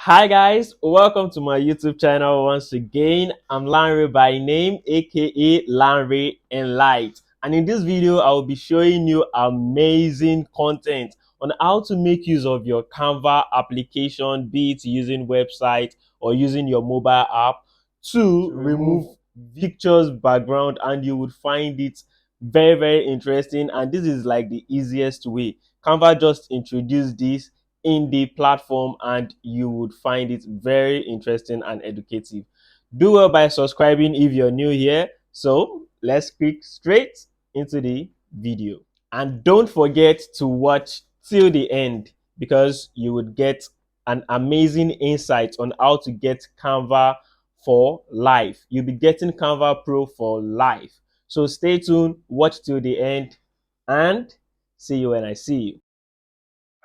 Hi guys, welcome to my YouTube channel once again. I'm Lanre by name, aka Lanre Enlight. And in this video, I will be showing you amazing content on how to make use of your Canva application, be it using website or using your mobile app to remove pictures background, and you would find it very interesting. And this is like the easiest way. Canva just introduced this in the platform and you would find it very interesting and educative. Do well by subscribing if you're new here. So let's click straight into the video. And don't forget to watch till the end because you would get an amazing insight on how to get Canva for life. You'll be getting Canva Pro for life. So stay tuned, watch till the end, and see you when I see you.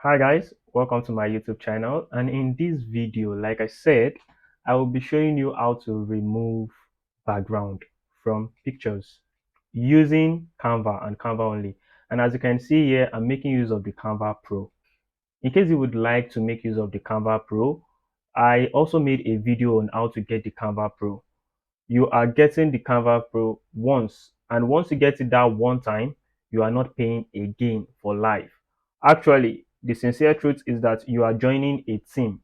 Hi guys, welcome to my YouTube channel, and in this video, like I said, I will be showing you how to remove background from pictures using Canva and Canva only. And as you can see here, I'm making use of the Canva Pro. In case you would like to make use of the Canva Pro, I also made a video on how to get the Canva Pro. You are getting the Canva Pro once, and once you get it that one time, you are not paying again for life. Actually, the sincere truth is that you are joining a team.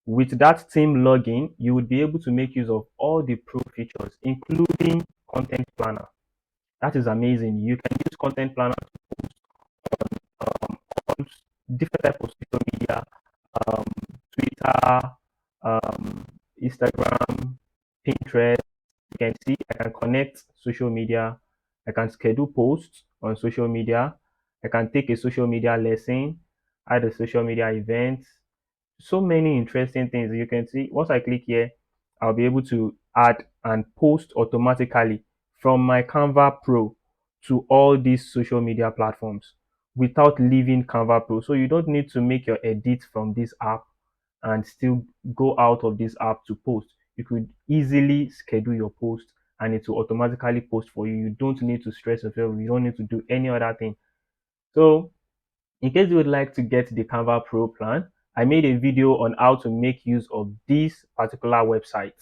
With that team login, you would be able to make use of all the pro features, including content planner. That is amazing. You can use content planner on different types of social media, um, Twitter, Instagram, Pinterest. You can see I can connect social media. I can schedule posts on social media. I can take a social media lesson, add a social media event. So many interesting things. You can see once I click here, I'll be able to add and post automatically from my Canva Pro to all these social media platforms without leaving Canva Pro. So you don't need to make your edits from this app and still go out of this app to post. You could easily schedule your post and it will automatically post for you. You don't need to stress yourself. You don't need to do any other thing. So in case you would like to get the Canva Pro plan, I made a video on how to make use of this particular website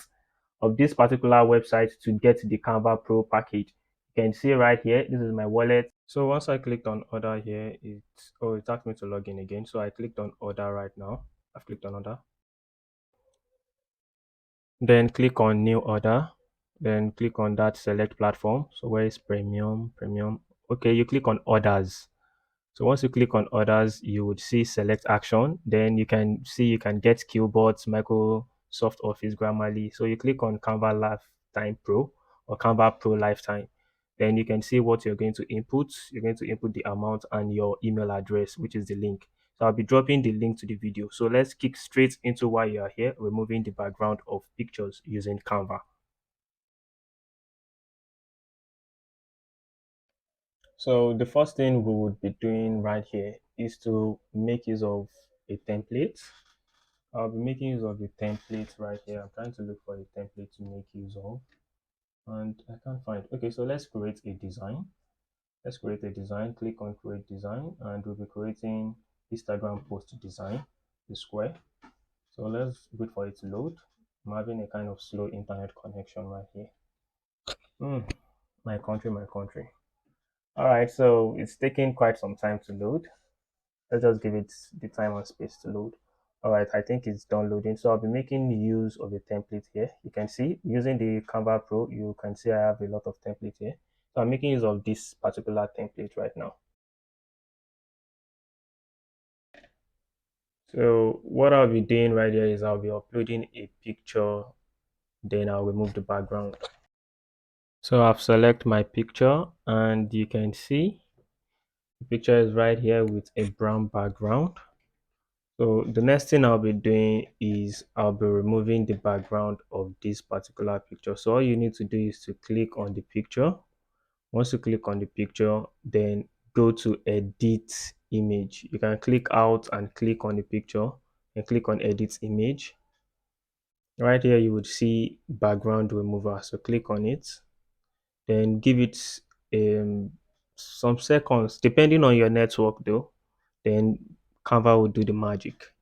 to get the Canva Pro package. You can see right here, this is my wallet. So once I clicked on order here, it asked me to log in again. So I clicked on order right now. I've clicked on order. Then click on new order. Then click on that select platform. So where is premium? Okay, you click on orders. So once you click on orders, you would see select action. Then you can see you can get Killbots, Microsoft Office, Grammarly. So you click on Canva Lifetime Pro or Canva Pro Lifetime. Then you can see what you're going to input. You're going to input the amount and your email address, which is the link. So I'll be dropping the link to the video. So let's kick straight into why you are here, removing the background of pictures using Canva. So the first thing we would be doing right here is to make use of a template. I'll be making use of the template right here. I'm trying to look for a template to make use of, and I can't find. Okay, so let's create a design. Let's create a design. Click on create design, and we'll be creating Instagram post design, the square. So let's wait for it to load. I'm having a kind of slow internet connection right here. My country, my country. All right, so it's taking quite some time to load. Let's just give it the time and space to load. All right, I think it's done loading. So I'll be making use of a template here. You can see using the Canva Pro, you can see I have a lot of template here. So I'm making use of this particular template right now. So what I'll be doing right here is I'll be uploading a picture, then I'll remove the background. So I've selected my picture and you can see the picture is right here with a brown background. So the next thing I'll be doing is I'll be removing the background of this particular picture. So all you need to do is to click on the picture. Once you click on the picture, then go to edit image. You can click out and click on the picture and click on edit image. Right here, you would see background remover. So click on it, then give it some seconds, depending on your network though. Then Canva will do the magic.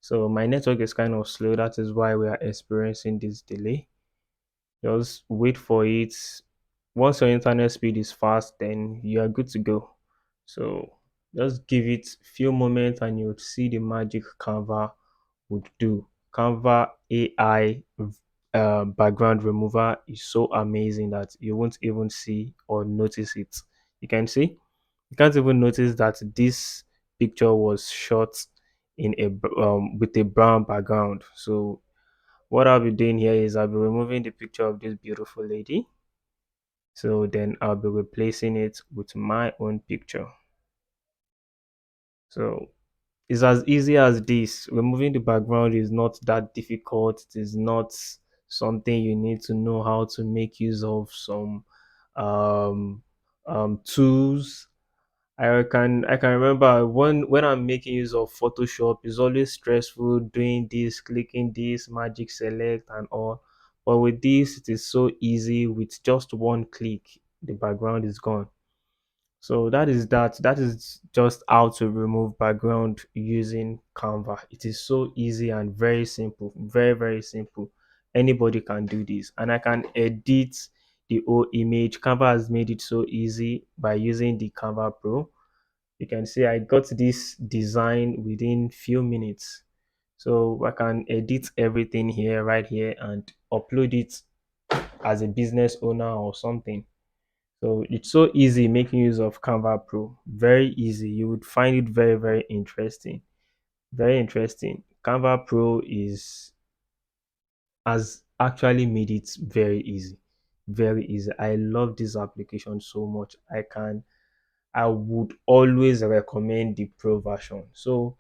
So my network is kind of slow. That is why we are experiencing this delay. Just wait for it. Once your internet speed is fast, then you are good to go. So just give it few moments and you'll see the magic Canva would do. Canva AI background remover is so amazing that you won't even see or notice it. You can see, you can't even notice that this picture was shot in with a brown background. So what I'll be doing here is I'll be removing the picture of this beautiful lady. So then I'll be replacing it with my own picture. So it's as easy as this. Removing the background is not that difficult. It is not something you need to know how to make use of some um, tools. I can remember when I'm making use of Photoshop, it's always stressful doing this, clicking this, magic select and all. But with this, it is so easy. With just one click, the background is gone. So that. That is just how to remove background using Canva. It is so easy and very simple. Very simple. Anybody can do this. And I can edit the whole image. Canva has made it so easy by using the Canva Pro. You can see I got this design within few minutes. So I can edit everything here, right here, and upload it as a business owner or something. So it's so easy making use of Canva Pro. Very easy. You would find it very interesting. Very interesting. Canva Pro is has actually made it very easy. Very easy. I love this application so much. I would always recommend the Pro version. So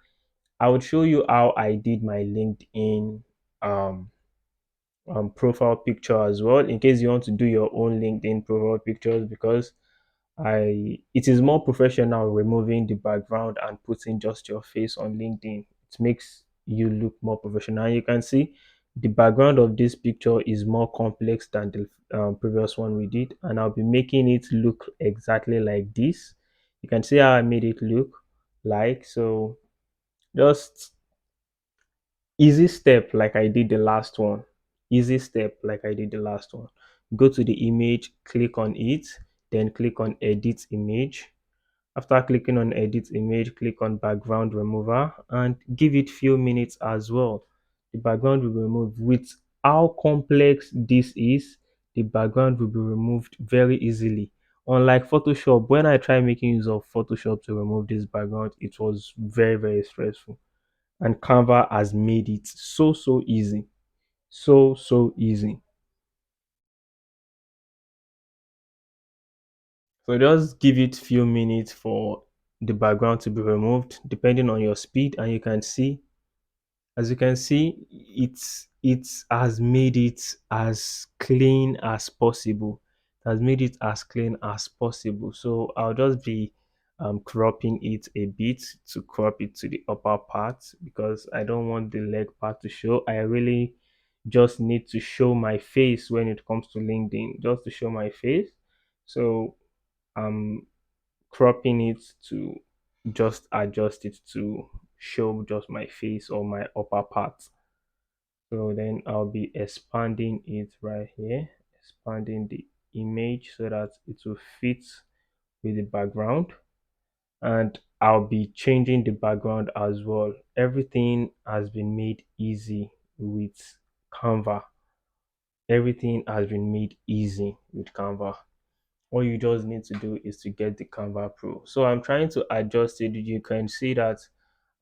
I would show you how I did my LinkedIn um, profile picture as well, in case you want to do your own LinkedIn profile pictures, because I it is more professional removing the background and putting just your face on LinkedIn. It makes you look more professional. And you can see the background of this picture is more complex than the previous one we did, and I'll be making it look exactly like this. You can see how I made it look like. So just easy step like I did the last one. Easy step like I did the last one. Go to the image, click on it, then click on edit image. After clicking on edit image, click on background remover and give it few minutes as well. The background will be removed. With how complex this is, the background will be removed very easily. Unlike Photoshop, when I tried making use of Photoshop to remove this background, it was very stressful. And Canva has made it so easy. So easy. So just give it few minutes for the background to be removed depending on your speed, and you can see, as you can see, it has made it as clean as possible. It has made it as clean as possible. So I'll just be cropping it a bit to crop it to the upper part, because I don't want the leg part to show. I really just need to show my face when it comes to LinkedIn, just to show my face. So I'm cropping it to just adjust it to show just my face or my upper part. So then I'll be expanding it right here, expanding the image so that it will fit with the background. And I'll be changing the background as well. Everything has been made easy with Canva. Everything has been made easy with Canva. All you just need to do is to get the Canva Pro. So I'm trying to adjust it. You can see that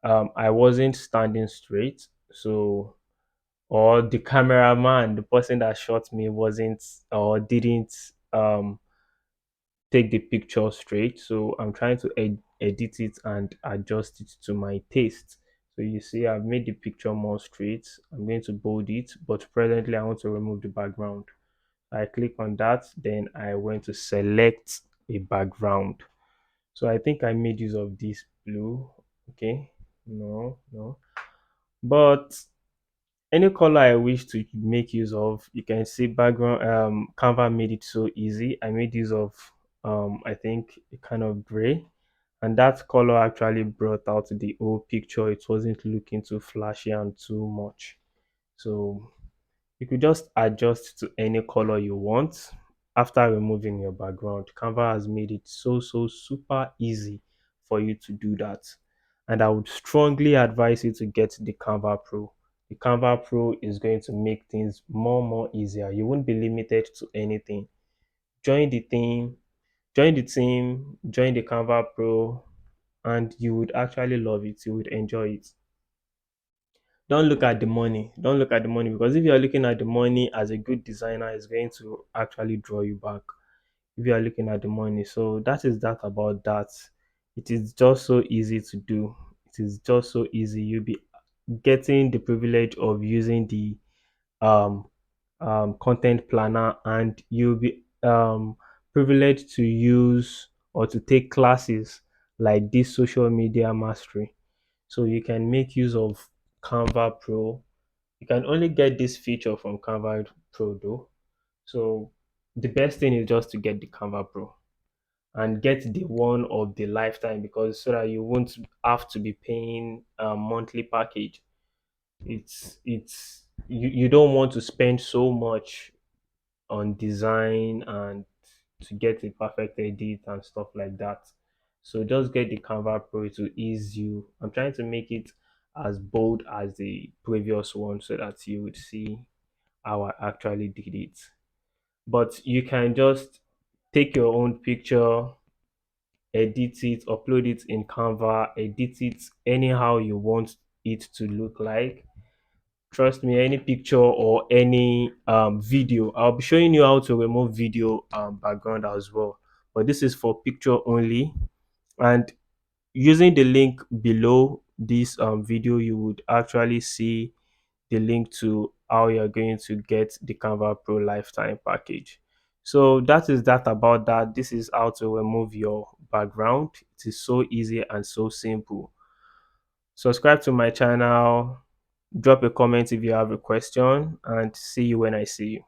I wasn't standing straight. So, or the cameraman, the person that shot me, wasn't or didn't take the picture straight. So I'm trying to edit it and adjust it to my taste. So you see, I've made the picture more straight. I'm going to bold it, but presently I want to remove the background. I click on that, then I went to select a background. So I think I made use of this blue. Okay, no. But any color I wish to make use of, you can see background. Canva made it so easy. I made use of I think a kind of gray, and that color actually brought out the whole picture. It wasn't looking too flashy and too much. So you could just adjust to any color you want after removing your background. Canva has made it so super easy for you to do that. And I would strongly advise you to get the Canva Pro. The Canva Pro is going to make things more easier. You won't be limited to anything. Join the team, join the Canva Pro, and you would actually love it. You would enjoy it. Don't look at the money. Don't look at the money, because if you are looking at the money as a good designer, it's going to actually draw you back if you are looking at the money. So that is that about that. It is just so easy to do. It is just so easy. You'll be getting the privilege of using the um, content planner, and you'll be privileged to use or to take classes like this social media mastery. So you can make use of Canva Pro. You can only get this feature from Canva Pro though. So the best thing is just to get the Canva Pro and get the one of the lifetime, because so that you won't have to be paying a monthly package. You don't want to spend so much on design and to get a perfect edit and stuff like that. So just get the Canva Pro to ease you. I'm trying to make it as bold as the previous one so that you would see how I actually did it. But you can just take your own picture, edit it, upload it in Canva, edit it anyhow you want it to look like. Trust me, any picture or any video, I'll be showing you how to remove video background as well. But this is for picture only. And using the link below this video, you would actually see the link to how you're going to get the Canva Pro lifetime package. So that is that about that. This is how to remove your background. It is so easy and so simple. Subscribe to my channel, drop a comment if you have a question, and see you when I see you.